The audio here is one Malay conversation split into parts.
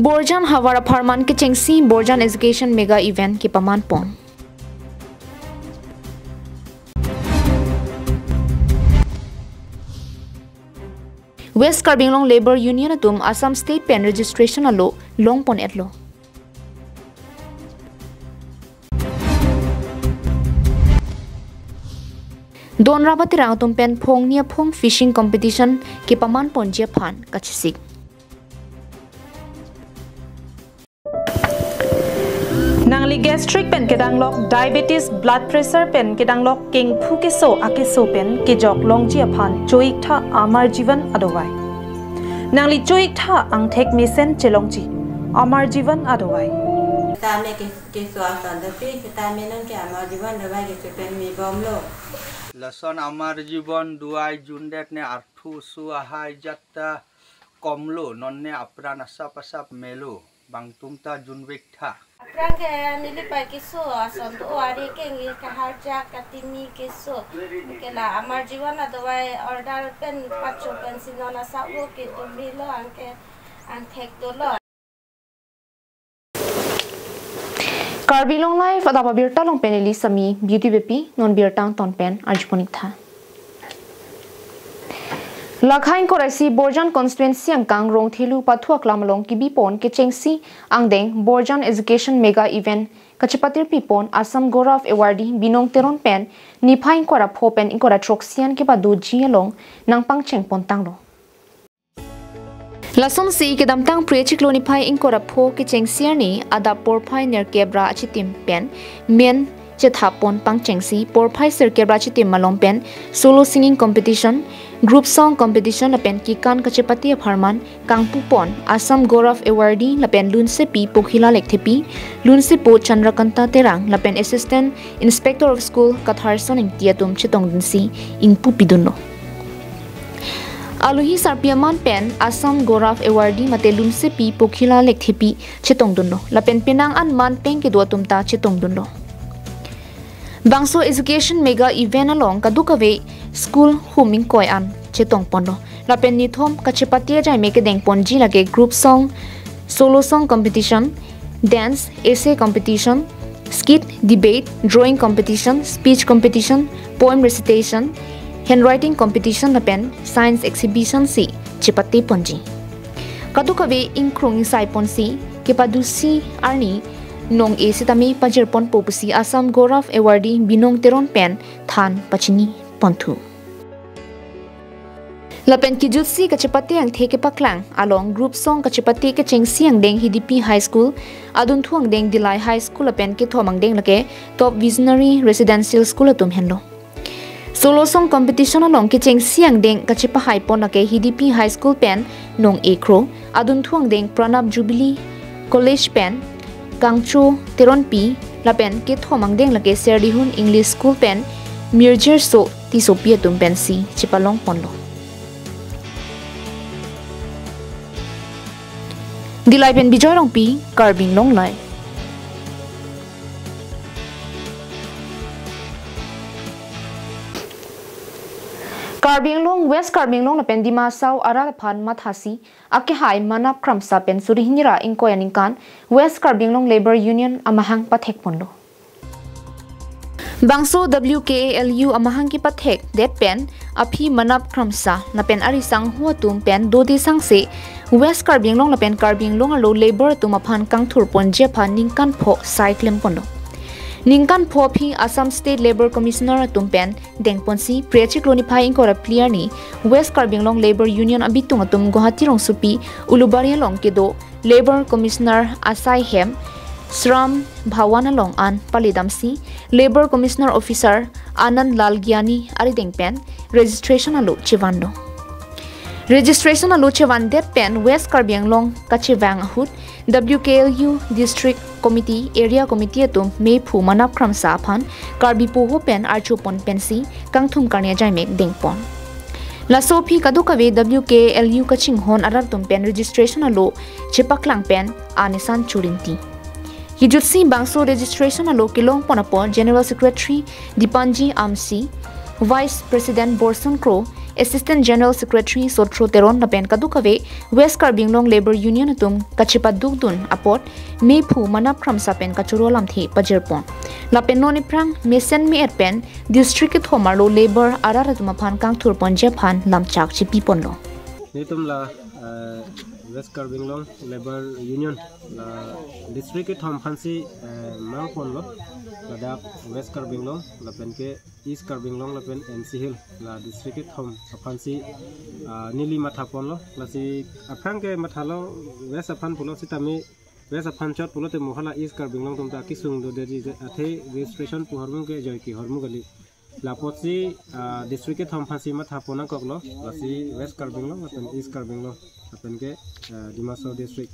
Borjan Hawara Parman ke Chengsi Borjan Education Mega Event ke Paman Pong. West Karbi Anglong Labor Union atum Assam State Pen Registration alo long pon etlo. Don rabati rang atum pen phong nia phong fishing competition ke Paman Pon Japan kachisik. Nangli gastric pen kedanglok diabetes blood pressure pen kedanglok king phukeso akeso pen kejok longji aphan choik tha amar jivan adowai nangli choik tha angthek misen chelongji amar jivan adowai tame ke swastan dapi tame nang ke amar jivan adowai ke pen mi bomlo lason amar jivan duai jundet ne arthu suahai jatta komlo nonne apran asap asap melo bangtumta junwekta Prang ke nili pai kiso ason to ari ke ngi ka harja katimi kiso ke la amar jivan adawai order pen pacho pen sinona sawo ke to milo anke anthek to lo Karbi Anglong live adapa birta long pen eli sami beauty bepi non birtang ton pen arjponik tha. Lakhain Koraisi Borjan constituency angkang rong thilu pathuak lamalong ki bipon ke chengsi angdeng Borjan Education Mega Event kachipatir pipon Assam Gaurav Awardee binong teron pen niphain kora phopen inkora troxian ke badu jialong nangpang chengpon tanglo Lason si ke damtang prechik lo niphai inkora pho ke chengsiar ni ada porphai ner kebra achitim pen men chethapon pang chengsi porphai ser kebra achitim malong pen solo singing competition Group song competition lapen kikan kachepati apharman kangpupon Assam Gaurav Awardee lapen lunsepi pokhila lekthepi lunsepo Chandrakanta terang lapen assistant inspector of school katharson ingtiatum chitongdinsi ingpu pidunno Aluhi sarpiaman pen Assam Gaurav Awardee mate lunsepi pokhila lekthepi chitongdunno lapen pinang an man peng ke duatumta chitongdunno Bangso Education Mega Event along kadukave school huming koi an chetong pono lapen nithom kachepatia jai meke deng ponji lage group song solo song competition dance essay competition skit debate drawing competition speech competition poem recitation handwriting competition lapen science exhibition si chepati ponji kadukave inkrung sai ponsi kepadusi arni nong e sitami pajerpon popusi Assam Gaurav Awardee binong teron pen than pachini ponthu Lapen ki jutsi kachepati ang theke paklang along group song kachepati ke chengsi ang deng HDP High School adun thuang deng Dilai High School lapen ke thomang deng lake top visionary residential school atum henlo Solo song competition along ke chengsi ang deng kachepa high pon lake HDP High School pen nong ekro adun thuang deng Pranab Jubilee College pen Gangcho Teron P lapen ke thomang deng lake Serdihun English School pen Mirjer so tisopia tum pen si chipalong ponlo Dilai pen bijoy rong pi Karbi Anglong lai Karbi Anglong West Karbi Anglong na pen dimasaw aral phan mathasi ake hai manap kramsa pen surihinira inkoyaningkan West Karbi Anglong Labor Union amahang pathek ponlo Bangso WKALU amahang ki pathek det pen aphi manap kramsa na pen arisang huatum pen dodi sangse West Karbi Anglong la pen Karbi Anglong alo labor tum aphan kangthur pon jepan ningkan pho cyclem ponlo Ningkan pho phi Assam State Labor Commissioner atum pen dengponsi prechik loni phai inkora clear ni West Karbi Anglong Labor Union abitung atum Guwahati rong supi Ulubari long kedo Labor Commissioner Asai Hem Sram Bhawana long an palidamsi Labor Commissioner Officer Anand Lal Gyani ari dengpen registration alo chivando Registration alo chewan det pen West Karbi Anglong kachewang ahut WKLU District Committee Area Committee atum me phu manap kramsa phan Karbi poho pen archopon pensi kangthum karnia jaimek dengpon La Sophie kadukave WKLU kaching hon arar tum pen registration alo chepaklang pen anisan churinti Hijutsi bangso registration alo kilong ponapo General Secretary Dipanji Amsi Vice President Borson Crow Assistant General Secretary Sotro Teron na pen kadukave West Karbi Anglong Labor Union atum kachipat dugdun apot mephu manap kram sa pen kachuro lamthi pajerpon la pen noni prang mesen me et pen district thomarlo labor araratuma phan kang thurpon je phan lamchak chi pipon lo nitum la West Karbi Anglong Labor Union la district thom phansi mangpon lo ladak West Karbi Anglong la pen ke East Karbi Anglong la pen NC Hill la district thom phansi nili mathapon lo la si aphang ke mathalo West aphan pulo sitami West aphan chot pulo te mohala East Karbi Anglong tumta kisung do de athe registration pu hormung ke joy ki hormu gali la potsi district thom phansi mathapona koklo la si West Karbi Anglong la pen East Karbi Anglong la pen ke Dimaso district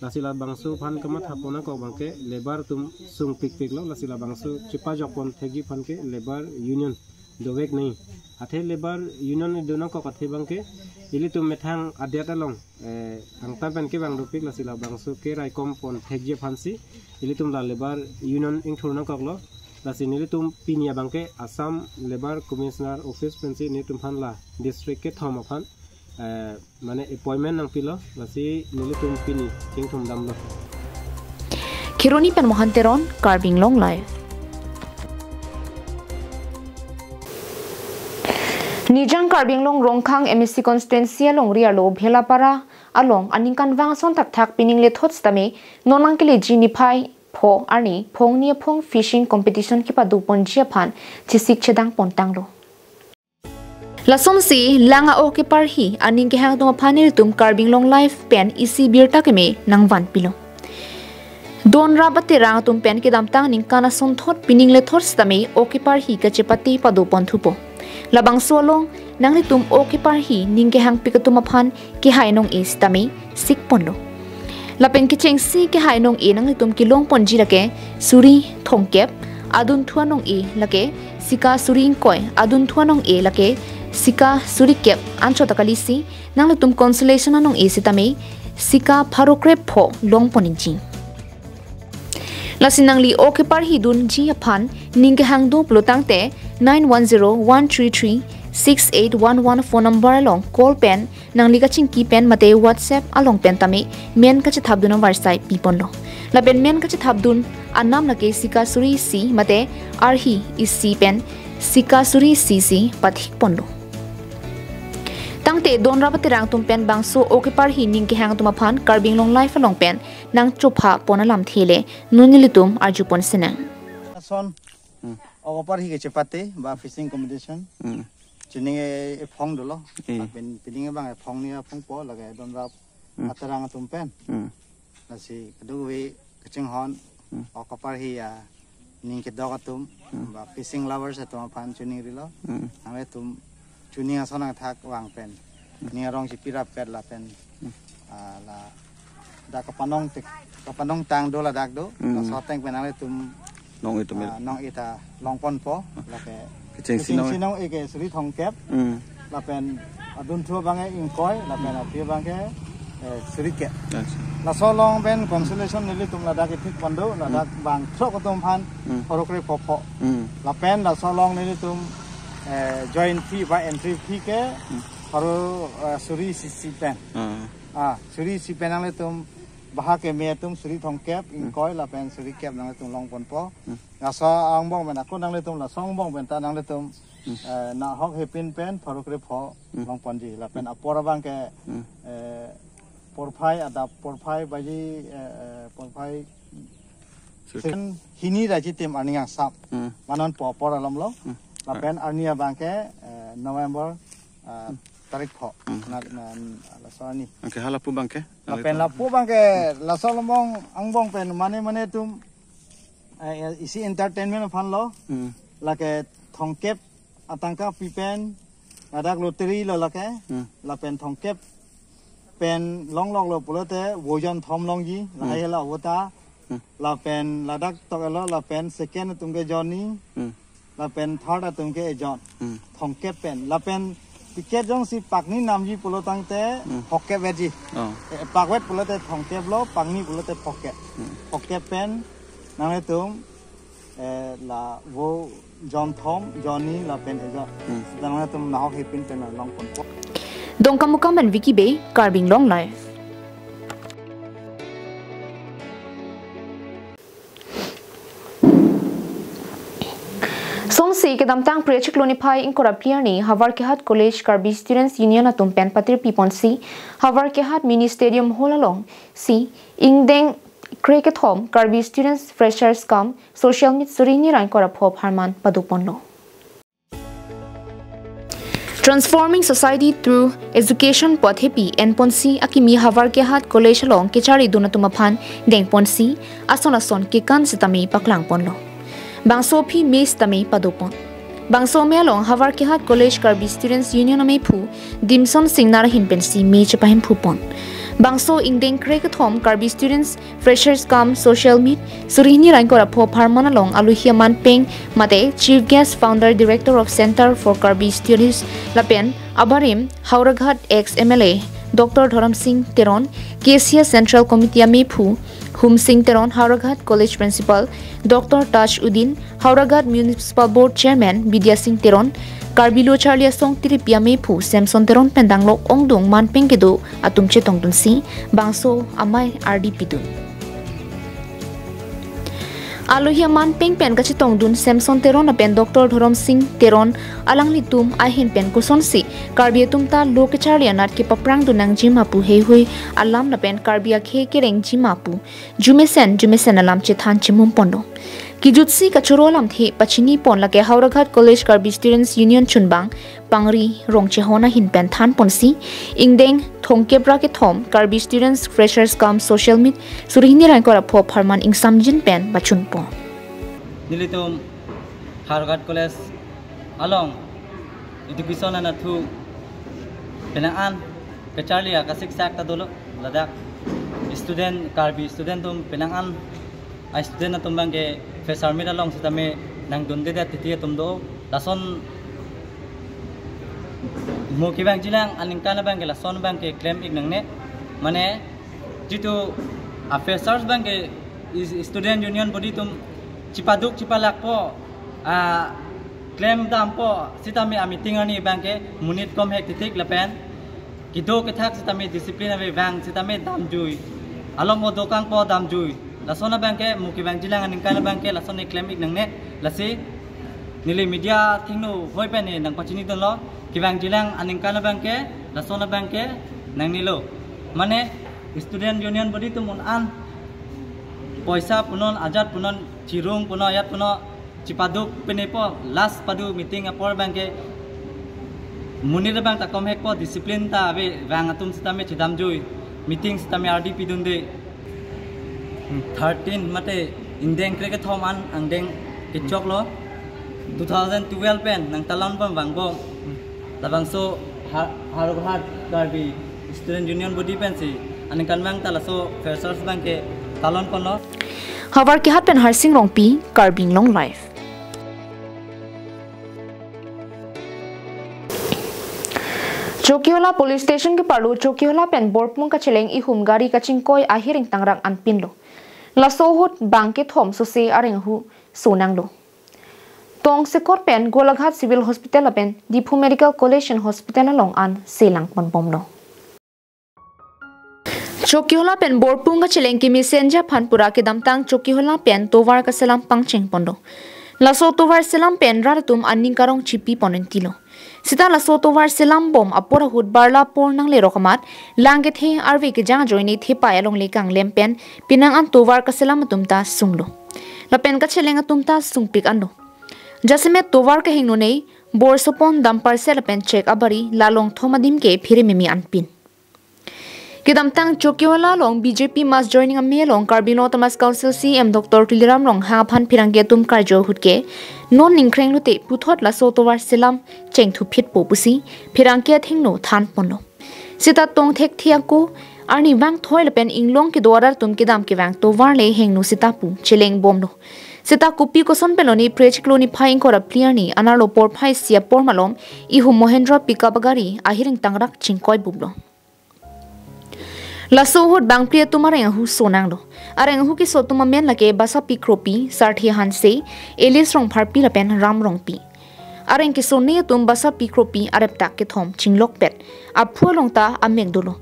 lasila bangsu phan kamat hapona ko bangke labor tum sung pik pik lo lasila bangsu chipa jokpon thegi phan ke labor union dowek nei athe labor union dona ko kathe bangke ili tum methang adyata long angta pen ke bang dopik lasila bangsu ke rai kom pon thegi phansi ili tum la labor union ing thurna ko lo lasi nili tum pinia bangke Assam Labor Commissioner Office pensi ni tum phan la district ke thom phan mane appointment nang pilo lasi nili tum pini king thum dam lo Kironi pen mohanteron Karbi Anglong live Nijang Karbi Anglong rongkhang MSC constituency along rialo bhelapara along aningkan wang son tak thak pining le thot stame nonang kele jini phai pho ani phong nia phong fishing competition ki padu ponjia phan chisik chedang pontang lo Lasom si langa o ke parhi aning ke hang tuma phani tum Karbi Anglong live pen isi birta ke me nang van pilo Don rabate rang tum pen ke dam tang ning kana son thot pining le thot stame o ke parhi ka chepati padu ponthupo labang solong nang ni tum o ke parhi ning ke hang pikatuma phan ke hainong e stame sik ponlo lapen ke chengsi ke hainong e nang ni tum kilong ponji lake suri thongkep adun thuanong e lake sika suri koi adun thuanong e lake Sika surikep ancho takalisi nang tum consolation anong isitame sika pharokrep pho longponinji lasinang li okay par hidun ji aphan ningke hangdo plotangte 9101336811 phone number along call pen nang liga chingki pen mate WhatsApp along pen tame men ka chathabdun website piponlo la pen men ka chathabdun annam lake sika suri si mate arhi is si pen sika suri si pathik ponlo Tangte don rabat rang tum pen bangso okay par hi ning ke hang tum aphan Karbi Anglong life along pen nang chopha ponalam thele nunilitum arjupon senang son okay par hi ke chepate ba fishing competition chining e phong dolo pen pining bang e phong ni phong po laga don rap atarang tum pen nasi kadu we kaching hon okay par hi ning ke dogatum ba fishing lovers atum aphan chining rilo ame tum Chuning asonang thak wang pen ni arong si pirap pet la pen la da kapanong tang do la dak do la so teng pen ale tum nong ita longpon po la ke sinong e ke suri thong kep la pen adun thua bange ingkoi la pen apia bange suri ke la so long pen consolation ni tum la dak thik pando la dak bang thro ko tum phan orokre pho la pen la so long ni tum join fee by entry fee ke haru suri si pen suri si pen ang tum baha ke me tum suri thong kep ingkoi la pen suri kep nang tum long pon po na so ang bong ben akon nang tum la song bong ben ta nang tum na hok he pin pen haru kre pho long pon ji la pen apora bang ke porphai ada porphai baji porphai sen hini raji tim aninga sap manon po pora lam lo la pen arnia bangke November tarik pho na la sani okay halapu bangke la pen la pu bangke la solomong angbong pen mane tum isi entertainment fan lo la ke thongkep atangka pipen adak lottery lo la ke la pen thongkep pen long lo pulote wojon thom long ji la hela wota la pen la dak to lo la pen second tumge johnny la pen third tumke jon thongkep pen la pen tiket jong si pakni namji pulo tangte hokke veji pakwet pulote thongkep lo pakni pulote pocket pen nang tum là vô John Tom Johnny là pen heza dan na tum nahok hipin pen long pon po Dong kamukam ben Wiki Bay Karbi Anglong live. Somsi ke damtang project lonify in koraplia ni Havar Kehat College Karbi Students Union atum pen patir piponsi Havar Kehat Mini Stadium hall along si ingdeng cricket home Karbi Students Freshers Camp Social Meet Surini Rain Korap Hop Harman Paduponlo. Transforming society through education pothepi and ponsi akimi Havar Kehat College along kechari dunatumapan deng ponsi ason ke kan sitami paklang ponlo. Bangso phi mes tami padopon. Bangso melong Havar Kehat College Karbi Students Union ame phu dimson singnar hin pensi me chapahim phupon. Bangso ingdeng cricket home Karbi Students Freshers Camp Social Meet Surini Rankora Pho Pharman along Aluhia Manpeng Mate Chief Guest Founder Director of Center for Karbi Studies Lapen Abarim Hauraghat ex MLA Dr. Dharam Singh Teron KCS Central Committee ame phu Hum Singh Teron Hauraghat College Principal Dr. Taj Udin Hauraghat Municipal Board Chairman Vidya Singh Teron Karbilo Charlie Song Tiripia me phu Samson Teron pendanglok ongdong manpeng kedo atumche tongdun si bangso amai RDP dun Alohia manpeng pen kachi tongdun Samson Teron na pen Dr. Dharam Singh Teron alang litum ahin pen kuson si Karbi tumta loke Charlie anat ke paprang dunang jimapu hui alam na pen Karbi akhe kereng jimapu jumesen alam chethan chimum pondo Kijutsi kachurolam thi pachini pon lake Hauraghat College Karbi Students Union chunbang pangri rongche hona hin pen than ponsi ingdeng thongkebra ke thom Karbi Students Freshers Camp Social Meet surihini rankora pho pharman ingsamjin pen bachun po Nilitum Hauraghat College along education na thu penaan kecalia kasik sak ta dolo ladak student Karbi student tum penaan ai student na tumbang ke Face Army along sitame nang donde da titia tumdo lason mo kibang jilang aningkana bang ke lason bang ke claim ig nangne mane jitu affairs bang ke student union body tum cipaduk cipalak po claim dam po sitame meeting ani bang ke munit kom hek titik lapen kido ke thak sitame discipline ave bang sitame dam jui along mo dokang po dam jui Lasona bangke muki bang jilang aning kana bangke lasona claim ik nangne lasi nili media thingnu hoi pe ni nang pachini don lo ki bang jilang aning kana bangke lasona bangke nang nilo mane student union body tumun an poisa punon ajat punon cirung puno ayat puno cipaduk penepo last padu meeting apor bangke munir bang ta kom hek po discipline ta ave bang atum sitame chidam jui meeting sitame RDP dunde 13 mate indeng cricket home an angdeng kichok lo 2012 pen nang talon pam bangbo labang so Hauraghat Karbi Student Union body pen si aning kanbang talaso freshers bang ke talon pon lo Havar Kehat pen harsing rongpi Karbi Anglong live Chokiola police station ke palu Chokiola pen borpung ka cheleng ihum gari ka chingkoi ahiring tangrang anpin lo Lasohut bangke thom sose arenghu sonanglo Tong sekor pen Golaghat Civil Hospital pen Diphu Medical College Hospital along an selang ponpomlo Chokiola pen borpung ka cheleng ki messenger phanpura ke damtang Chokiola pen towar ka selam pangcheng pondo Laso towar selam pen raratum anning karong chipi ponen kilo Sita laso towar selam bom apora hut barla por nang le rokamat langge the arve ke jang joini the pa along le kang lempen pinang an towar ka selam tumta sunglo la pen ka chelenga tumta sungpik ando jasime towar ka hingno nei bor sopon dampar sel pen check abari lalong thomadim ke phire memi anpin Kidamtang Chokiola long BJP mas joining a me long Karbi Thomas Council CM Dr. Tiliram long hangaphan phirange tum karjo hutke non ningkreng lute puthot la so towar selam chengthu phit po pusi phirangke thingno than ponlo sita tong thek thiako arni wang thoi pen inglong ke dwara tum ke dam ke wang towar le hengnu sita pu cheleng bomlo sita kupi ko son peloni prech kloni phaing kora pliani anarlo por phai sia por malom ihu Mohendra pickup gari ahiring tangrak chingkoi bublo laso hot bang pria tumareng hu sonang lo areng hu ki so tumamen lake basa pikropi sarthi hanse elis rong pharpi lapen ram rong pi areng ki so ne tum basa pikropi arep tak ke thom chinglok pet aphu longta amek dolo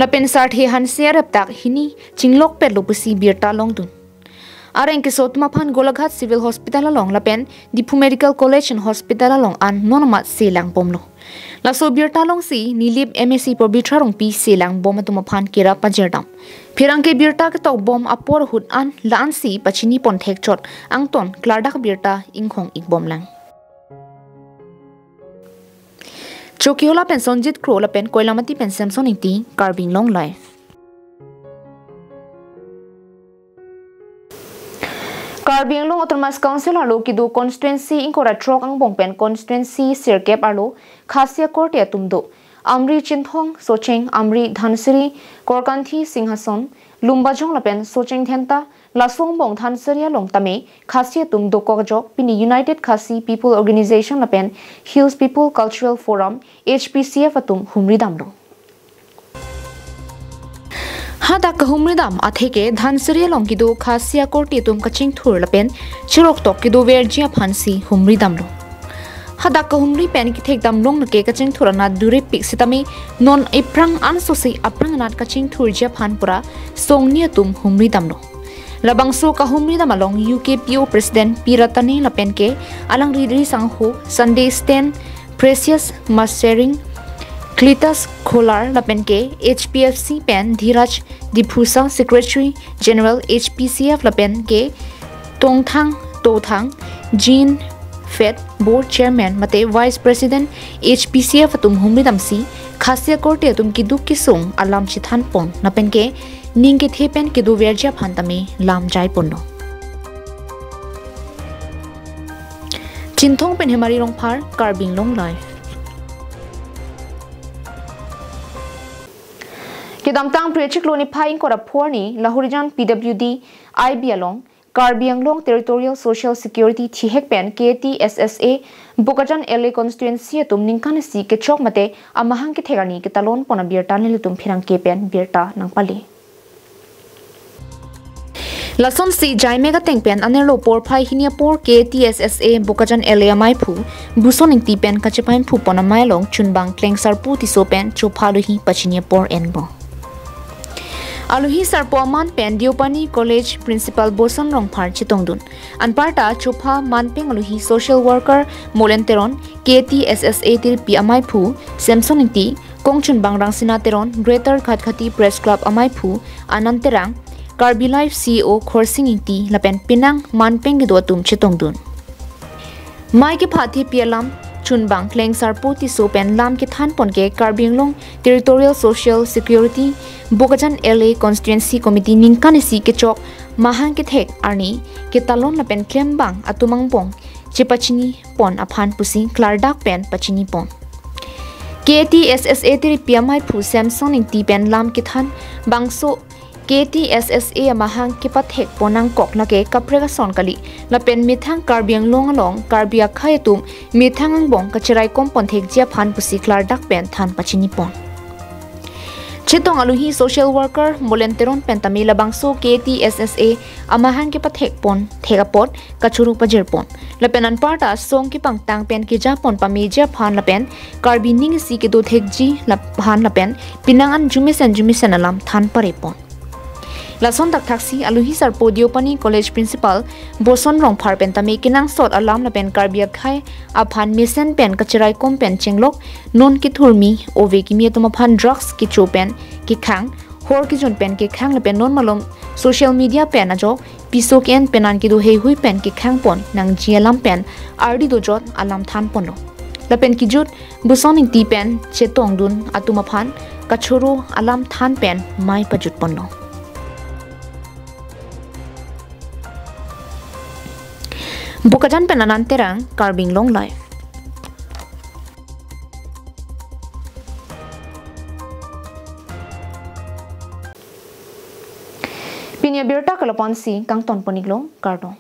lapen sarthi hanse arep tak hini chinglok pet lopusi birta long dun areng ki so tumaphan golaghat civil hospital along lapen dipu medical college and hospital along an nonamat selang pomlo laso birta long si nilip MSc probitra rong pi selang bom tumaphan kira pajerdam phirang ke birta ke tok bom apor hut an lan si pachini pon thek chot angton klardak birta ingkhong ikbom lang chokiola pen sonjit kro la pen koilamati pen samson inti Karbi Anglong life Karbi Anglong Autonomous Council alo kidu constituency inkora trok ang bongpen constituency sirkep alo khasia court ya tumdo amri chinthong socheng amri dhansiri korkanthi singhason lumbajong lapen socheng thenta lasong bong dhansiri long tame khasia tumdo kokjok pini United Khasi People Organization lapen Hills People Cultural Forum HPCF atum humri damlo hada kahumridam atheke dhansari long kidu khasia korti tum kaching thur lapen chirok tok kidu verjia phansi humridam lo hada kahumri pen ki thek dam long ke kaching thurana dure pik sitami non iprang ansosi aprang nat kaching thur jia phan pura songnia tum humridam lo labangso kahumridam along UKPO president Piratani lapen ke alang ridri sangho Sunday stand Precious Mastering Klitas Kholar lapen ke HPFC pen Dhiraj Diphusa Secretary General HPCF lapen ke Tothang Jean Fed Board Chairman mate Vice President HPCF atum humridam si khasia korte atum kidu kisung alam chithan pon napen ke ningke thepen kidu verja phantame lam jai ponno chinthong pen hemari rong phar Karbi Anglong life Kedamtang Prechik Loni Paing Kora Porni, Lahurijan PWD, IB along, Karbi Anglong Territorial Social Security Thihek Pen, KTSSA, Bokajan LA Constituency, Tum Ninkanasi, Kechok Mate, Amahang Ketegani, Ketalon Pona Birta Nilitum Pirang Kepen, Birta Nangpali. Lason si Jaimega Tengpen, Anelo Por Pai Hiniapor, KTSSA, Bokajan LA Maipu, Busoning Tipen, Kachapain Pupona Mailong, Chunbang, Kleng Sarpu, Tisopen, Chopaluhi, Pachiniapor, Enbo. Aluhi sarpo man pen Diopani College Principal Boson rong phar chitongdun anparta chopa manpeng aluhi social worker Molenteron KTSSA tir pi amai phu Samson inti Kongchun Bangrang Sinateron Greater Khatkhati Press Club amai phu Ananterang Karbi Life CEO Khorsing inti lapen pinang manpeng gi dotum chitongdun mai ke phathi pialam Chunbang Kleng Sarpu ti sopen lam ki than pon ke Karbi Anglong Territorial Social Security Bokajan LA Constituency Committee Ningkanisi ke chok mahang ke thek arni ke talon lapen klembang atumang pong chipachini pon aphan pusi klardak pen pachini pon KTSSA ti piamai phu Samson ing ti pen lam ki than bangso KTSSA mahang ki pathek ponang kok lake kaprega son kali lapen mithang Karbi Anglong along Karbi akhai tum mithang angbong kachirai kompon thek jia phan pusi klardak pen than pachini pon Chitong aluhi social worker Molenteron pentamila bangso KTSSA amahang ke pathek pon thegapot kachuru pajerpon lapenan parta song ki pangtang pen ki japon pamija phan lapen Karbi ning si ke do thekji laphan lapen pinangan jumisen alam than parepon Lason tak taksi aluhi sar Diopani College Principal Boson rong phar pen tame kinang sot alam lapen Karbi akhai aphan misen pen kachirai kom pen chenglok non ki thurmi ove ki mi tuma phan drugs ki chopen ki khang hor ki jon pen ki khang lapen non malom social media pen ajo pisok en penan ki do hei hui pen ki khang pon nang jialam pen ardi do jot alam than pon lapen ki jut buson ing ti pen chetong dun atuma phan kachuru alam than pen mai pajut ponno Bokajan penanan terang Karbi Anglong life Pinya birta kalapon si kang ton poniglong kardo